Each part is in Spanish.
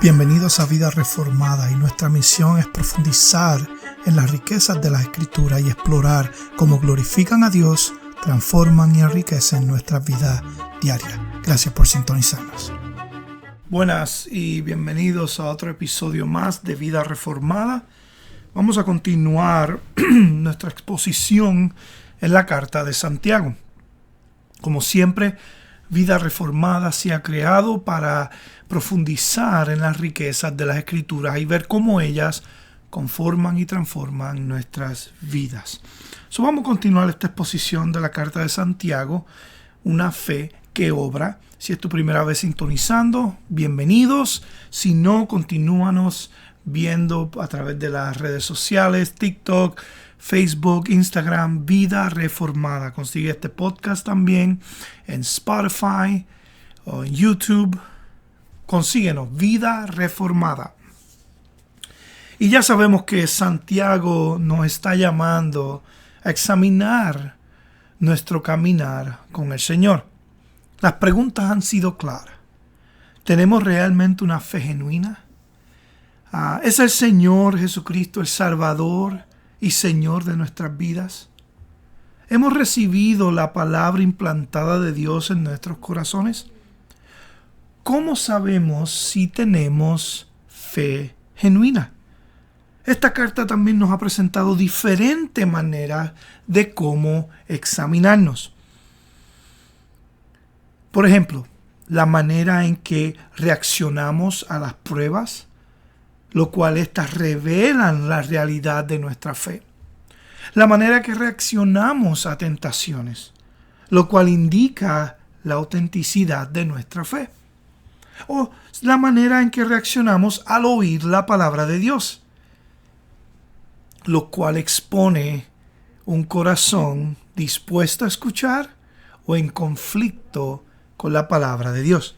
Bienvenidos a Vida Reformada, y nuestra misión es profundizar en las riquezas de la Escritura y explorar cómo glorifican a Dios, transforman y enriquecen nuestra vida diaria. Gracias por sintonizarnos. Buenas y bienvenidos a otro episodio más de Vida Reformada. Vamos a continuar nuestra exposición en la carta de Santiago. Como siempre, Vida Reformada se ha creado para profundizar en las riquezas de las Escrituras y ver cómo ellas conforman y transforman nuestras vidas. Vamos a continuar esta exposición de la carta de Santiago, una fe que obra. Si es tu primera vez sintonizando, bienvenidos. Si no, continúanos viendo a través de las redes sociales, TikTok, Facebook, Instagram, Vida Reformada. Consigue este podcast también en Spotify o en YouTube. Consíguenos, Vida Reformada. Y ya sabemos que Santiago nos está llamando a examinar nuestro caminar con el Señor. Las preguntas han sido claras. ¿Tenemos realmente una fe genuina? ¿Es el Señor Jesucristo el Salvador y Señor de nuestras vidas? ¿Hemos recibido la palabra implantada de Dios en nuestros corazones? ¿Cómo sabemos si tenemos fe genuina? Esta carta también nos ha presentado diferentes maneras de cómo examinarnos. Por ejemplo, la manera en que reaccionamos a las pruebas, lo cual éstas revelan la realidad de nuestra fe. La manera que reaccionamos a tentaciones, lo cual indica la autenticidad de nuestra fe. O la manera en que reaccionamos al oír la palabra de Dios, lo cual expone un corazón dispuesto a escuchar o en conflicto con la palabra de Dios.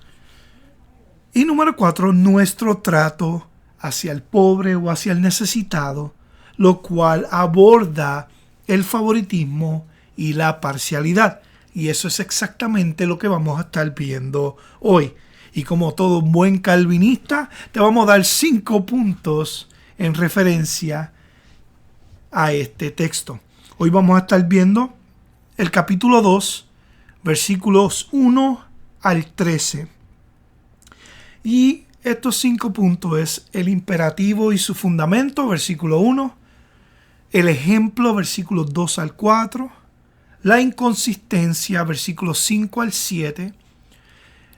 Y número 4, nuestro trato hacia el pobre o hacia el necesitado, lo cual aborda el favoritismo y la parcialidad. Y eso es exactamente lo que vamos a estar viendo hoy. Y como todo buen calvinista, te vamos a dar 5 puntos en referencia a este texto. Hoy vamos a estar viendo el capítulo 2, versículos 1 al 13. Y estos 5 puntos es el imperativo y su fundamento, versículo 1, el ejemplo, versículos 2 al 4, la inconsistencia, versículos 5 al 7,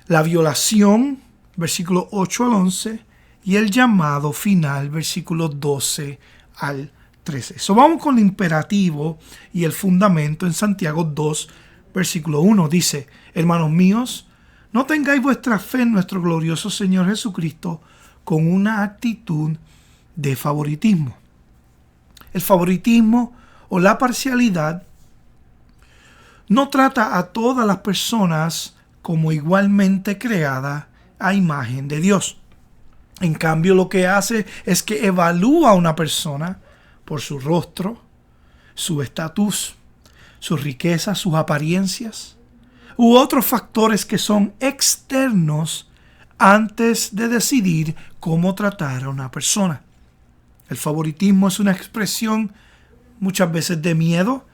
la violación, versículos 8 al 11, y el llamado final, versículos 12 al 13. Vamos con el imperativo y el fundamento en Santiago 2, versículo 1. Dice: hermanos míos, no tengáis vuestra fe en nuestro glorioso Señor Jesucristo con una actitud de favoritismo. El favoritismo o la parcialidad no trata a todas las personas como igualmente creadas a imagen de Dios. En cambio, lo que hace es que evalúa a una persona por su rostro, su estatus, sus riquezas, sus apariencias u otros factores que son externos antes de decidir cómo tratar a una persona. El favoritismo es una expresión muchas veces de miedo,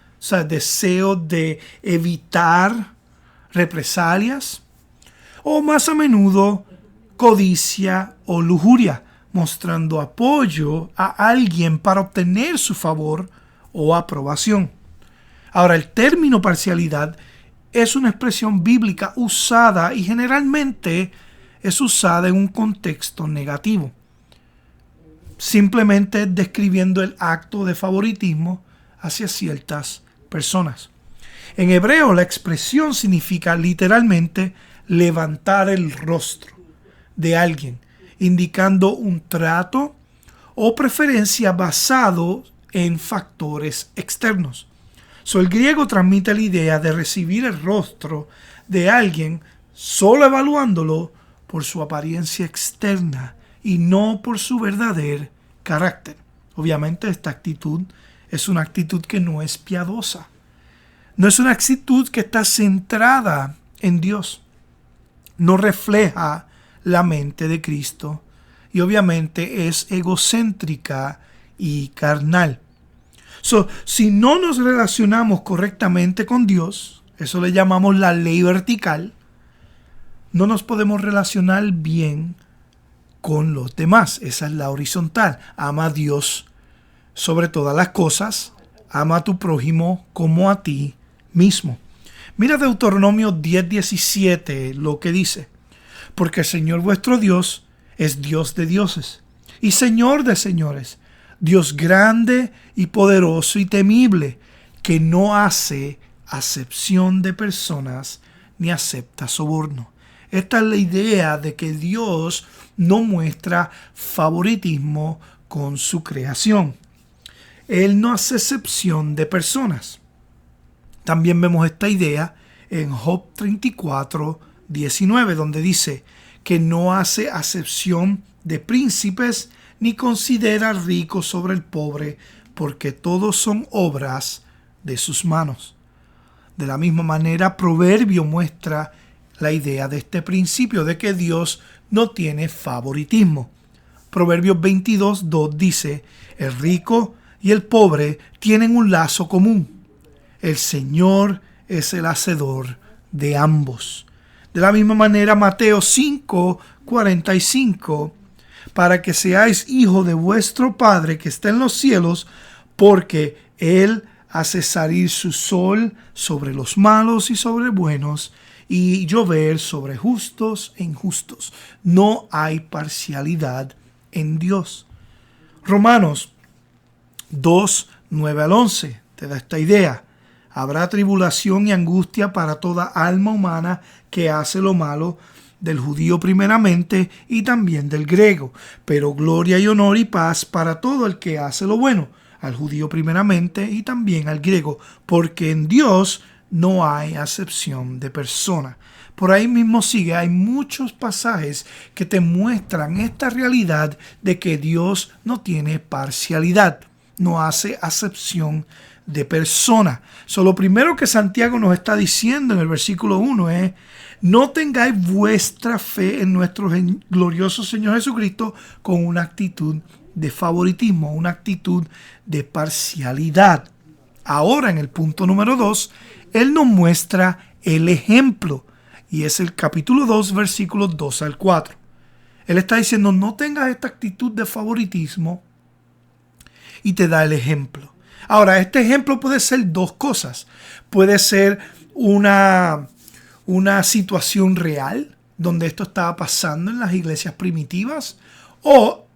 deseo de evitar represalias, o más a menudo codicia o lujuria, mostrando apoyo a alguien para obtener su favor o aprobación. Ahora, el término parcialidad es una expresión bíblica usada y generalmente es usada en un contexto negativo, simplemente describiendo el acto de favoritismo hacia ciertas personas. En hebreo, la expresión significa literalmente levantar el rostro de alguien, indicando un trato o preferencia basado en factores externos. El griego transmite la idea de recibir el rostro de alguien solo evaluándolo por su apariencia externa y no por su verdadero carácter. Obviamente esta actitud es una actitud que no es piadosa. No es una actitud que está centrada en Dios. No refleja la mente de Cristo y obviamente es egocéntrica y carnal. Si no nos relacionamos correctamente con Dios, eso le llamamos la ley vertical, no nos podemos relacionar bien con los demás. Esa es la horizontal. Ama a Dios sobre todas las cosas, ama a tu prójimo como a ti mismo. Mira Deuteronomio 10:17 lo que dice: porque el Señor vuestro Dios es Dios de dioses y Señor de señores, Dios grande y poderoso y temible, que no hace acepción de personas ni acepta soborno. Esta es la idea de que Dios no muestra favoritismo con su creación. Él no hace excepción de personas. También vemos esta idea en Job 34:19, donde dice que no hace acepción de príncipes ni considera rico sobre el pobre, porque todos son obras de sus manos. De la misma manera, Proverbio muestra la idea de este principio de que Dios no tiene favoritismo. Proverbios 22:2 dice: el rico y el pobre tienen un lazo común. El Señor es el hacedor de ambos. De la misma manera, Mateo 5:45, para que seáis hijos de vuestro Padre que está en los cielos, porque Él hace salir su sol sobre los malos y sobre buenos, y llover sobre justos e injustos. No hay parcialidad en Dios. Romanos 2:9-11 te da esta idea. Habrá tribulación y angustia para toda alma humana que hace lo malo, del judío primeramente y también del griego, pero gloria y honor y paz para todo el que hace lo bueno, al judío primeramente y también al griego, porque en Dios no hay acepción de persona. Por ahí mismo sigue, hay muchos pasajes que te muestran esta realidad de que Dios no tiene parcialidad, no hace acepción de persona. Lo primero que Santiago nos está diciendo en el versículo 1 es: no tengáis vuestra fe en nuestro glorioso Señor Jesucristo con una actitud de favoritismo, una actitud de parcialidad. Ahora, en el punto número 2, Él nos muestra el ejemplo, y es el capítulo 2, versículos 2-4. Él está diciendo: no tengas esta actitud de favoritismo, y te da el ejemplo. Ahora, este ejemplo puede ser dos cosas. Puede ser una situación real, donde esto estaba pasando en las iglesias primitivas, o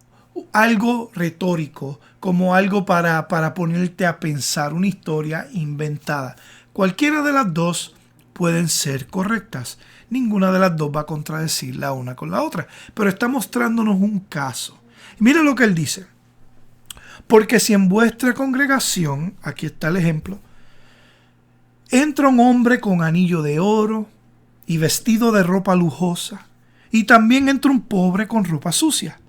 algo retórico, como algo para ponerte a pensar, una historia inventada. Cualquiera de las dos pueden ser correctas. Ninguna de las dos va a contradecir la una con la otra, pero está mostrándonos un caso. Mira lo que él dice: porque si en vuestra congregación, aquí está el ejemplo, entra un hombre con anillo de oro y vestido de ropa lujosa, y también entra un pobre con ropa sucia,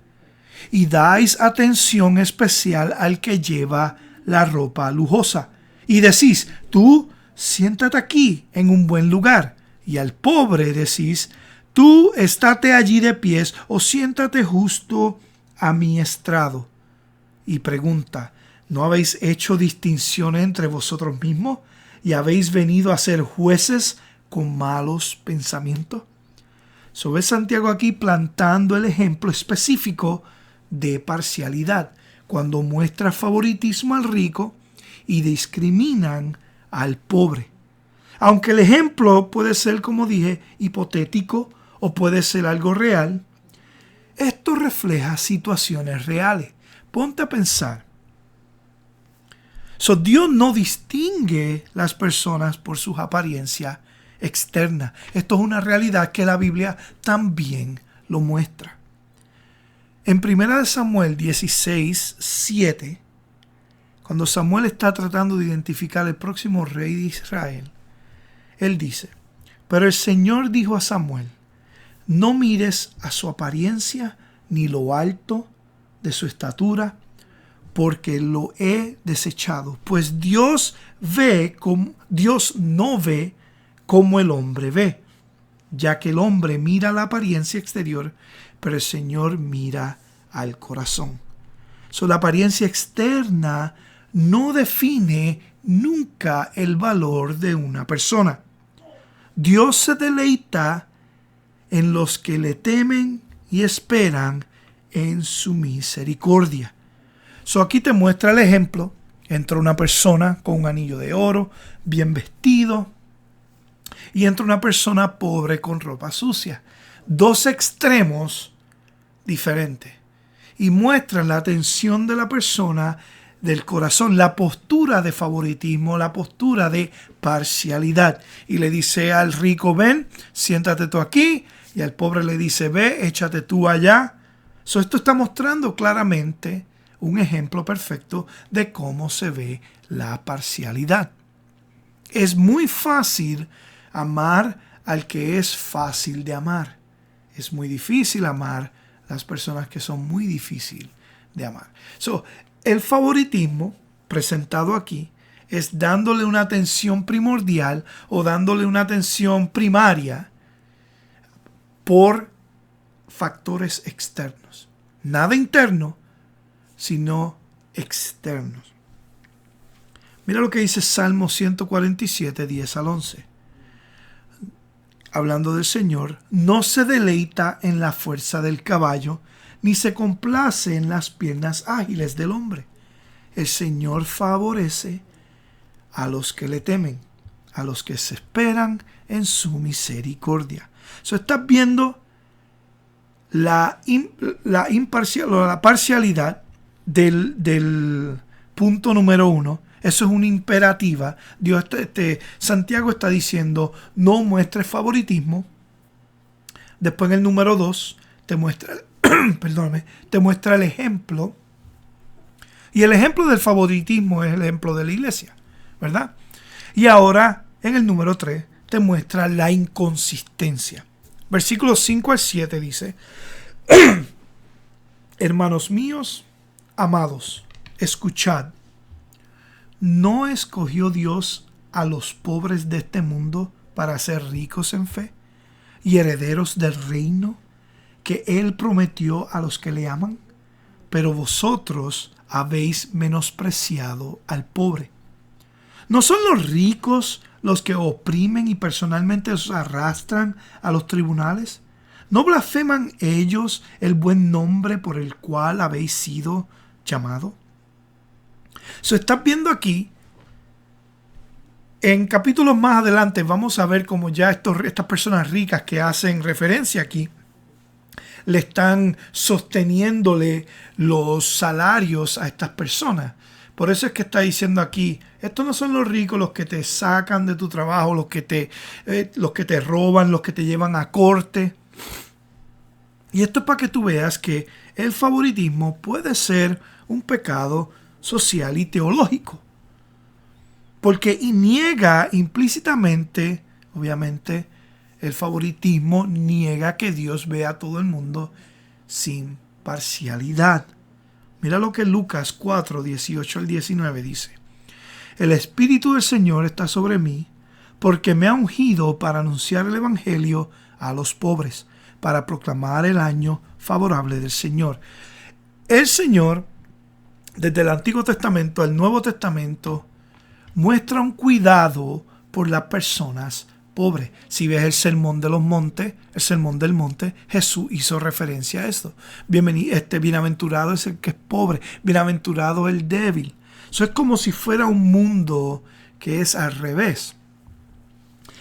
y dais atención especial al que lleva la ropa lujosa, y decís: tú siéntate aquí en un buen lugar, y al pobre decís: tú estate allí de pies, o siéntate justo a mi estrado. Y pregunta: ¿no habéis hecho distinción entre vosotros mismos y habéis venido a ser jueces con malos pensamientos? Ve Santiago aquí plantando el ejemplo específico de parcialidad, cuando muestra favoritismo al rico y discriminan al pobre. Aunque el ejemplo puede ser, como dije, hipotético o puede ser algo real, esto refleja situaciones reales. Ponte a pensar. Dios no distingue las personas por sus apariencias externas. Esto es una realidad que la Biblia también lo muestra. En 1 Samuel 16:7, cuando Samuel está tratando de identificar el próximo rey de Israel, él dice: pero el Señor dijo a Samuel: no mires a su apariencia ni lo alto de su estatura, porque lo he desechado, pues Dios no ve como el hombre ve, ya que el hombre mira la apariencia exterior, pero el Señor mira al corazón. La apariencia externa no define nunca el valor de una persona. Dios se deleita en los que le temen y esperan en su misericordia. Aquí te muestra el ejemplo. Entra una persona con un anillo de oro, bien vestido, y entra una persona pobre con ropa sucia. Dos extremos diferentes. Y muestran la atención de la persona, del corazón, la postura de favoritismo, la postura de parcialidad. Y le dice al rico, ven, siéntate tú aquí. Y al pobre le dice, ve, échate tú allá. Esto está mostrando claramente un ejemplo perfecto de cómo se ve la parcialidad. Es muy fácil amar al que es fácil de amar. Es muy difícil amar a las personas que son muy difíciles de amar. El favoritismo presentado aquí es dándole una atención primordial o dándole una atención primaria por factores externos. Nada interno, sino externos. Mira lo que dice Salmo 147, 10 al 11. Hablando del Señor, no se deleita en la fuerza del caballo, ni se complace en las piernas ágiles del hombre. El Señor favorece a los que le temen, a los que se esperan en su misericordia. Estás viendo la parcialidad del punto número 1. Eso es una imperativa. Santiago está diciendo, no muestres favoritismo. Después en el número 2 te muestra, te muestra el ejemplo. Y el ejemplo del favoritismo es el ejemplo de la iglesia, ¿verdad? Y ahora en el número 3 te muestra la inconsistencia. Versículos 5 al 7 dice, hermanos míos, amados, escuchad. ¿No escogió Dios a los pobres de este mundo para ser ricos en fe y herederos del reino que Él prometió a los que le aman? Pero vosotros habéis menospreciado al pobre. ¿No son los ricos los que oprimen y personalmente os arrastran a los tribunales? ¿No blasfeman ellos el buen nombre por el cual habéis sido llamados? Estás viendo aquí, en capítulos más adelante vamos a ver cómo ya estas personas ricas que hacen referencia aquí, le están sosteniéndole los salarios a estas personas. Por eso es que está diciendo aquí, estos no son los ricos los que te sacan de tu trabajo, los que te roban, los que te llevan a corte. Y esto es para que tú veas que el favoritismo puede ser un pecado social y teológico. Porque niega implícitamente, obviamente, el favoritismo niega que Dios vea a todo el mundo sin parcialidad. Mira lo que Lucas 4, 18 al 19 dice. El Espíritu del Señor está sobre mí, porque me ha ungido para anunciar el Evangelio a los pobres, para proclamar el año favorable del Señor. El Señor, desde el Antiguo Testamento al Nuevo Testamento, muestra un cuidado por las personas pobres. Si ves el Sermón de los Montes, el Sermón del Monte, Jesús hizo referencia a esto. Bienaventurado es el que es pobre, bienaventurado el débil. Eso es como si fuera un mundo que es al revés.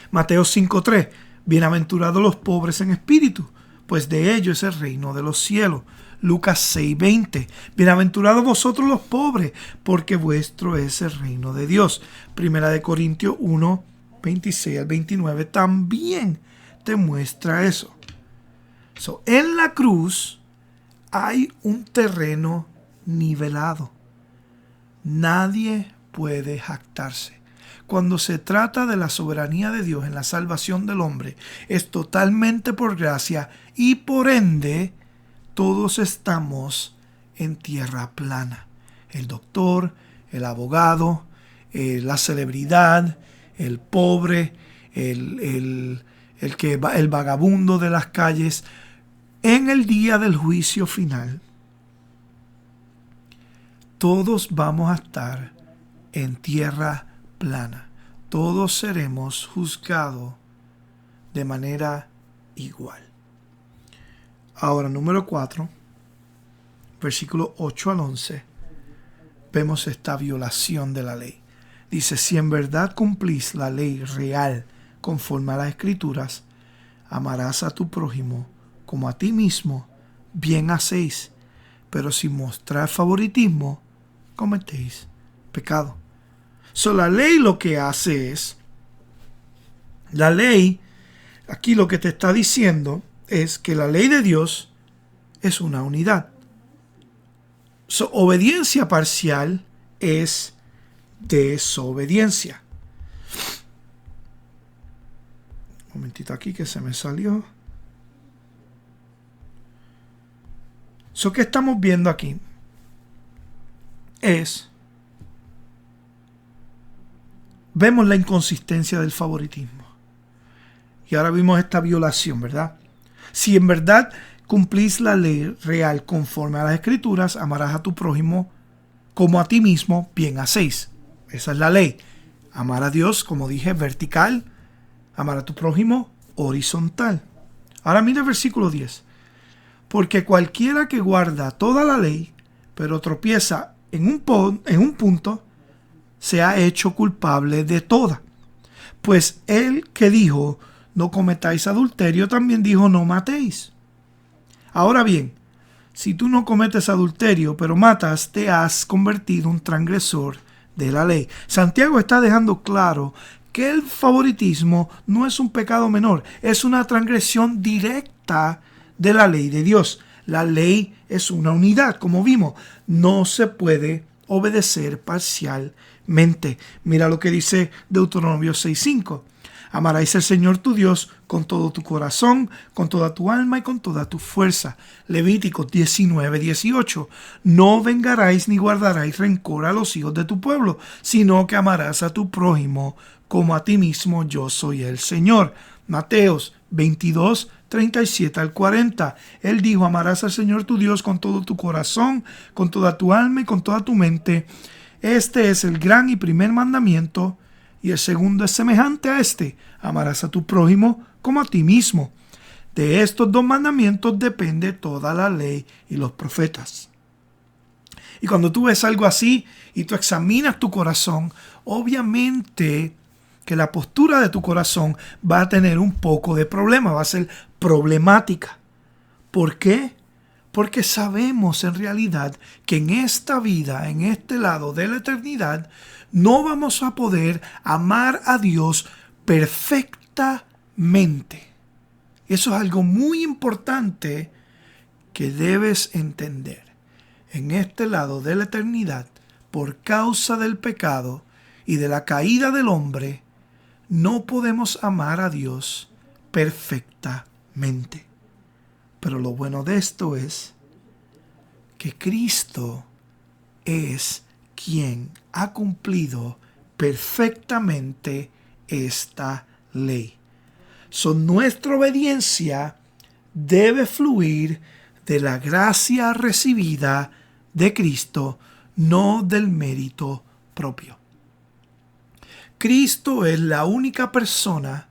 Mateo 5:3, bienaventurados los pobres en espíritu, pues de ellos es el reino de los cielos. Lucas 6:20, bienaventurados vosotros los pobres, porque vuestro es el reino de Dios. Primera de Corintios 1, 26 al 29 también te muestra eso. En la cruz hay un terreno nivelado. Nadie puede jactarse. Cuando se trata de la soberanía de Dios en la salvación del hombre, es totalmente por gracia y por ende todos estamos en tierra plana. El doctor, el abogado, la celebridad, el pobre, el vagabundo de las calles. En el día del juicio final, todos vamos a estar en tierra plana. Todos seremos juzgados de manera igual. Ahora, número 4, versículo 8 al 11, vemos esta violación de la ley. Dice, si en verdad cumplís la ley real conforme a las Escrituras, amarás a tu prójimo como a ti mismo, bien hacéis, pero si mostrar favoritismo, cometéis pecado. La ley lo que hace es, la ley, aquí lo que te está diciendo es que la ley de Dios es una unidad. Obediencia parcial es desobediencia. Un momentito aquí que se me salió. ¿Qué estamos viendo aquí? Vemos la inconsistencia del favoritismo. Y ahora vimos esta violación, ¿verdad? Si en verdad cumplís la ley real conforme a las Escrituras, amarás a tu prójimo como a ti mismo, bien hacéis. Esa es la ley. Amar a Dios, como dije, vertical. Amar a tu prójimo, horizontal. Ahora mira el versículo 10. Porque cualquiera que guarda toda la ley, pero tropieza en un punto, se ha hecho culpable de toda. Pues él que dijo, no cometáis adulterio, también dijo, no matéis. Ahora bien, si tú no cometes adulterio, pero matas, te has convertido en un transgresor de la ley. Santiago está dejando claro que el favoritismo no es un pecado menor, es una transgresión directa de la ley de Dios. La ley es una unidad, como vimos, no se puede obedecer parcialmente. Mira lo que dice Deuteronomio 6:5. Amarás al Señor tu Dios con todo tu corazón, con toda tu alma y con toda tu fuerza. Levítico 19:18. No vengaráis ni guardaráis rencor a los hijos de tu pueblo, sino que amarás a tu prójimo como a ti mismo. Yo soy el Señor. Mateos 22:37 al 40. Él dijo, amarás al Señor tu Dios con todo tu corazón, con toda tu alma y con toda tu mente. Este es el gran y primer mandamiento, y el segundo es semejante a este, amarás a tu prójimo como a ti mismo. De estos dos mandamientos depende toda la ley y los profetas. Y cuando tú ves algo así y tú examinas tu corazón, obviamente que la postura de tu corazón va a tener un poco de problema, va a ser problemática. ¿Por qué? Porque sabemos en realidad que en esta vida, en este lado de la eternidad, no vamos a poder amar a Dios perfectamente. Eso es algo muy importante que debes entender. En este lado de la eternidad, por causa del pecado y de la caída del hombre, no podemos amar a Dios perfectamente. Pero lo bueno de esto es que Cristo es quien ha cumplido perfectamente esta ley. Nuestra obediencia debe fluir de la gracia recibida de Cristo, no del mérito propio. Cristo es la única persona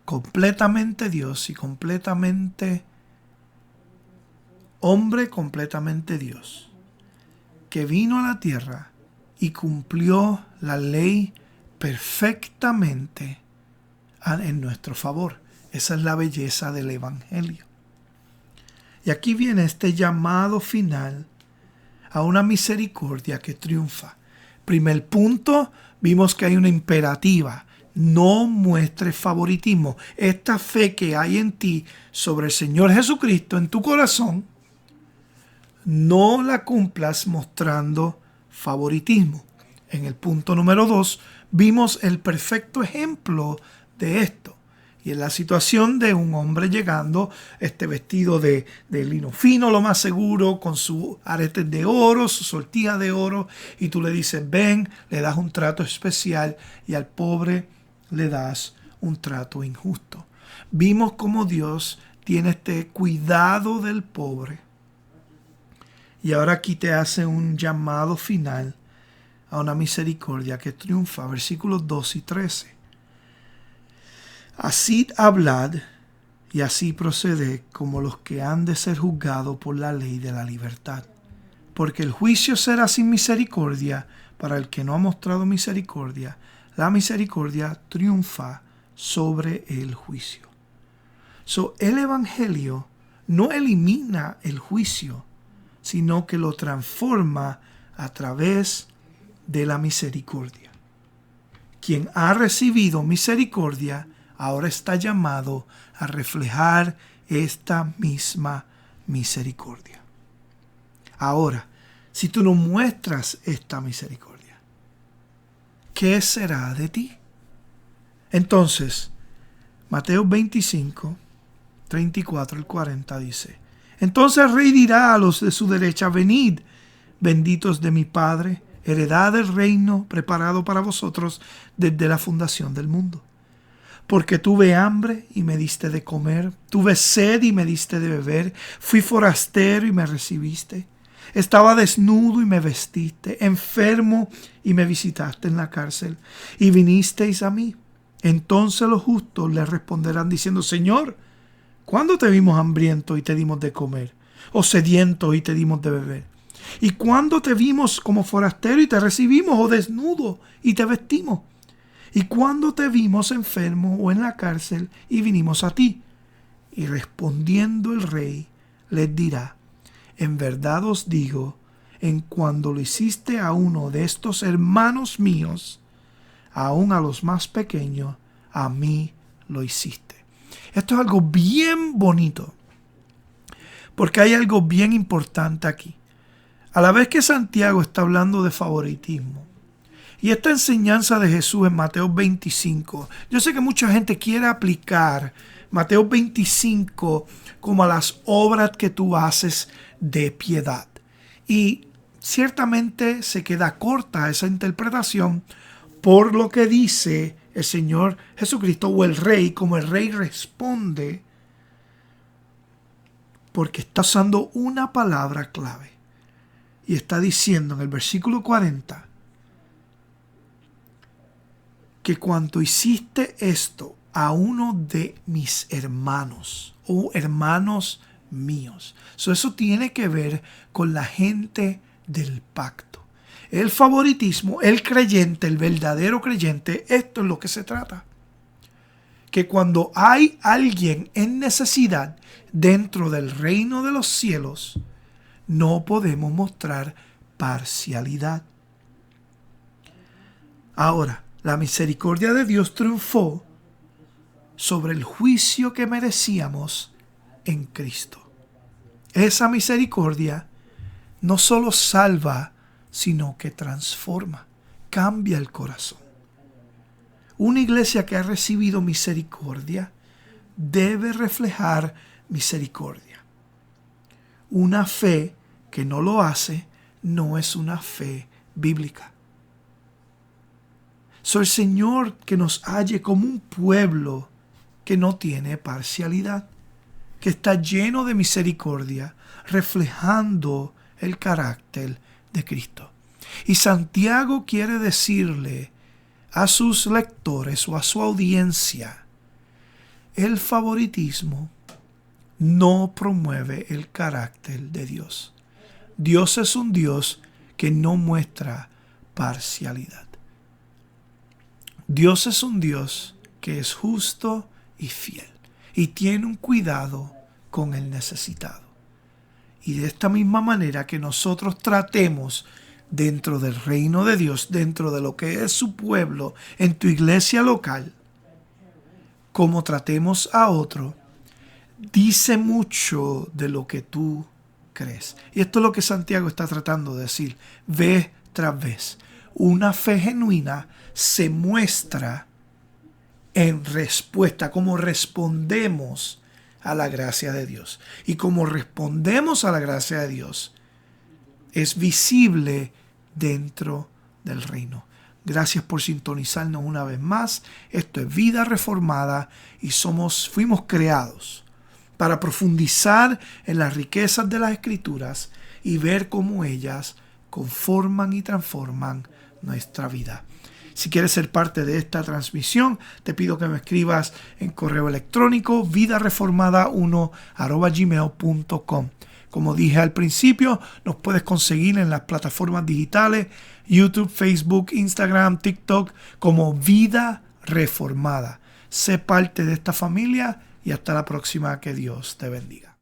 completamente Dios y completamente hombre, completamente Dios, que vino a la tierra y cumplió la ley perfectamente en nuestro favor. Esa es la belleza del Evangelio. Y aquí viene este llamado final a una misericordia que triunfa. Primer punto, vimos que hay una imperativa. No muestres favoritismo. Esta fe que hay en ti sobre el Señor Jesucristo en tu corazón, no la cumplas mostrando favoritismo. En el punto número 2, vimos el perfecto ejemplo de esto. Y en la situación de un hombre llegando, vestido de lino fino, lo más seguro, con sus aretes de oro, su sortija de oro, y tú le dices, ven, le das un trato especial, y al pobre le das un trato injusto. Vimos cómo Dios tiene este cuidado del pobre. Y ahora aquí te hace un llamado final a una misericordia que triunfa. Versículos 2 y 13. Así hablad y así proceded como los que han de ser juzgados por la ley de la libertad. Porque el juicio será sin misericordia para el que no ha mostrado misericordia. La misericordia triunfa sobre el juicio. El Evangelio no elimina el juicio, sino que lo transforma a través de la misericordia. Quien ha recibido misericordia ahora está llamado a reflejar esta misma misericordia. Ahora, si tú no muestras esta misericordia, ¿qué será de ti? Entonces, Mateo 25, 34 al 40 dice: Entonces el rey dirá a los de su derecha: Venid, benditos de mi Padre, heredad del reino preparado para vosotros desde la fundación del mundo. Porque tuve hambre y me diste de comer, tuve sed y me diste de beber, fui forastero y me recibiste, estaba desnudo y me vestiste, enfermo y me visitaste en la cárcel, y vinisteis a mí. Entonces los justos le responderán diciendo: Señor, ¿cuándo te vimos hambriento y te dimos de comer? ¿O sediento y te dimos de beber? ¿Y cuándo te vimos como forastero y te recibimos? ¿O desnudo y te vestimos? ¿Y cuándo te vimos enfermo o en la cárcel y vinimos a ti? Y respondiendo el rey les dirá: En verdad os digo, en cuando lo hiciste a uno de estos hermanos míos, aun a los más pequeños, a mí lo hiciste. Esto es algo bien bonito, porque hay algo bien importante aquí. A la vez que Santiago está hablando de favoritismo, y esta enseñanza de Jesús en Mateo 25, yo sé que mucha gente quiere aplicar Mateo 25 como a las obras que tú haces de piedad. Y ciertamente se queda corta esa interpretación por lo que dice el Señor Jesucristo o el Rey, como el Rey responde, porque está usando una palabra clave. Y está diciendo en el versículo 40, que cuando hiciste esto a uno de mis hermanos o hermanos míos. Eso tiene que ver con la gente del pacto. El favoritismo, el creyente, el verdadero creyente, esto es lo que se trata. Que cuando hay alguien en necesidad dentro del reino de los cielos, no podemos mostrar parcialidad. Ahora, la misericordia de Dios triunfó sobre el juicio que merecíamos en Cristo. Esa misericordia no solo salva, sino que transforma, cambia el corazón. Una iglesia que ha recibido misericordia debe reflejar misericordia. Una fe que no lo hace no es una fe bíblica. El Señor que nos halle como un pueblo que no tiene parcialidad, que está lleno de misericordia, reflejando el carácter de Cristo. Y Santiago quiere decirle a sus lectores o a su audiencia: el favoritismo no promueve el carácter de Dios. Dios es un Dios que no muestra parcialidad. Dios es un Dios que es justo y fiel y tiene un cuidado con el necesitado. Y de esta misma manera que nosotros tratemos dentro del reino de Dios, dentro de lo que es su pueblo, en tu iglesia local, como tratemos a otro, dice mucho de lo que tú crees. Y esto es lo que Santiago está tratando de decir, vez tras vez. Una fe genuina se muestra en respuesta, como respondemos a la gracia de Dios. Y como respondemos a la gracia de Dios, es visible dentro del reino. Gracias por sintonizarnos una vez más. Esto es Vida Reformada y fuimos creados para profundizar en las riquezas de las Escrituras y ver cómo ellas conforman y transforman nuestra vida. Si quieres ser parte de esta transmisión, te pido que me escribas en correo electrónico vidareformada1@gmail.com. Como dije al principio, nos puedes conseguir en las plataformas digitales YouTube, Facebook, Instagram, TikTok como Vida Reformada. Sé parte de esta familia y hasta la próxima. Que Dios te bendiga.